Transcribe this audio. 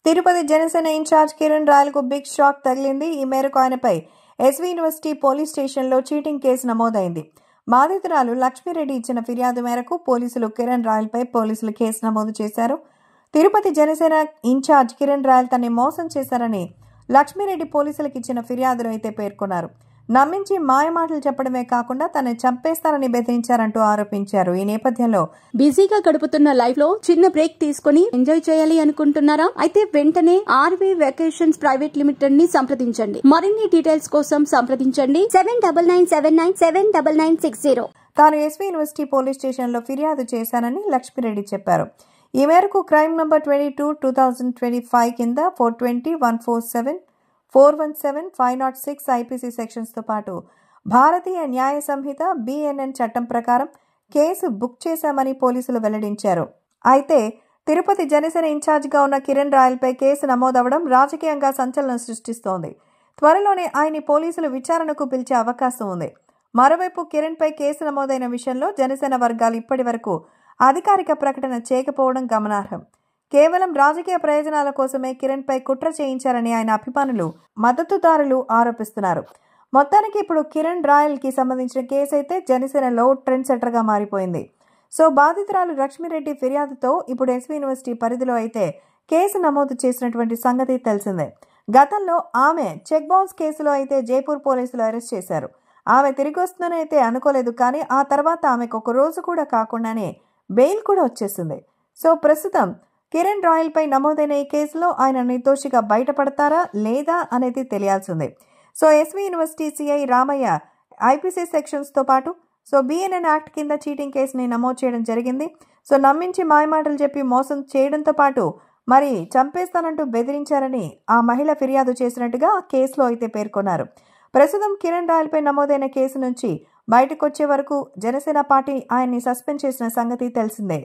Tirupati Janasena in charge Kiran రాయల్కు big shock తగిలింది. ఈ మేరకు ఆయనపై ఎస్వి యూనివర్సిటీ పోలీస్ స్టేషన్లో చీటింగ్ కేసు నమోదైంది. బాధితురాలు లక్ష్మీరెడ్డి ఇచ్చిన ఫిర్యాదు మేరకు పోలీసులు కిరణ్ రాయల్పై కేసు నమోదు చేశారు. తిరుపతి జనసేన ఇన్ఛార్జ్ కిరణ్ రాయల్ తనని మోసం చేశారని లక్ష్మీరెడ్డి పోలీసులకు ఇచ్చిన ఫిర్యాదులో అయితే పేర్కొన్నారు. నమ్మించి మాయమాటలు చెప్పడమే కాకుండా తనని చంపేస్తారని బెదిరించారంటూ ఆరోపించారు. ఈ నేపథ్యంలో బిజీగా గడుపుతున్న లైఫ్ లో చిన్న బ్రేక్ తీసుకుని ఎంజాయ్ చేయాలి అనుకుంటున్నారా? అయితే వెంటనే ఆర్వీ వెకేషన్స్ ప్రైవేట్ లిమిటెడ్ ని సంప్రదించండి. మరిన్ని డీటెయిల్స్ కోసం సంప్రదించండి 7997979960. తాను ఎస్వి యూనివర్సిటీ పోలీస్ స్టేషన్లో ఫిర్యాదు చేశానని లక్ష్మీరెడ్డి చెప్పారు. ఈ మేరకు క్రైమ్ నంబర్ 22/2025 కింద 420, 147, 417, 506 ఐపీసీ సెక్షన్స్తో పాటు భారతీయ న్యాయ సంహిత BNN చట్టం ప్రకారం కేసు బుక్ చేశామని పోలీసులు వెల్లడించారు. అయితే తిరుపతి జనసేన ఇన్ఛార్జిగా ఉన్న కిరణ్ రాయల్పై కేసు నమోదవడం రాజకీయంగా సంచలనం సృష్టిస్తోంది. త్వరలోనే ఆయన్ని పోలీసులు విచారణకు పిలిచే అవకాశం ఉంది. మరోవైపు కిరణ్పై కేసు నమోదైన విషయంలో జనసేన వర్గాలు ఇప్పటి వరకు అధికారిక ప్రకటన చేయకపోవడం గమనార్హం. కేవలం రాజకీయ ప్రయోజనాల కోసమే కిరణ్పై కుట్ర చేయించారని ఆయన అభిమానులు, మద్దతుదారులు ఆరోపిస్తున్నారు. మొత్తానికి ఇప్పుడు కిరణ్ రాయల్కి సంబంధించిన కేసు అయితే జనసేనలో ట్రెండ్ సెట్టర్గా మారిపోయింది. సో బాధితురాలు లక్ష్మీరెడ్డి ఫిర్యాదుతో ఇప్పుడు ఎస్వి యూనివర్సిటీ పరిధిలో అయితే కేసు నమోదు చేసినటువంటి సంగతి తెలిసిందే. గతంలో ఆమె చెక్ బౌన్స్ కేసులో అయితే జైపూర్ పోలీసులు అరెస్ట్ చేశారు. ఆమె తిరిగి వస్తుందని అయితే అనుకోలేదు. కానీ ఆ తర్వాత ఆమెకు ఒక రోజు కూడా కాకుండానే బెయిల్ కూడా వచ్చేసింది. సో ప్రస్తుతం కిరణ్ రాయల్పై నమోదైన ఈ కేసులో ఆయన నిర్దోషిగా బయటపడతారా లేదా అనేది తెలియాల్సిందే. So SV university CI Ramaiah IPC సెక్షన్స్తో పాటు BNN యాక్ట్ కింద చీటింగ్ కేసుని నమోదు చేయడం జరిగింది. సో నమ్మించి మాయమాటలు చెప్పి మోసం చేయడంతో పాటు మరి చంపేస్తానంటూ బెదిరించారని ఆ మహిళ ఫిర్యాదు చేసినట్టుగా ఆ కేసులో అయితే పేర్కొన్నారు. ప్రస్తుతం కిరణ్ రాయల్పై నమోదైన కేసు నుంచి బయటకొచ్చే వరకు జనసేన పార్టీ ఆయన్ని సస్పెండ్ చేసిన సంగతి తెలిసిందే.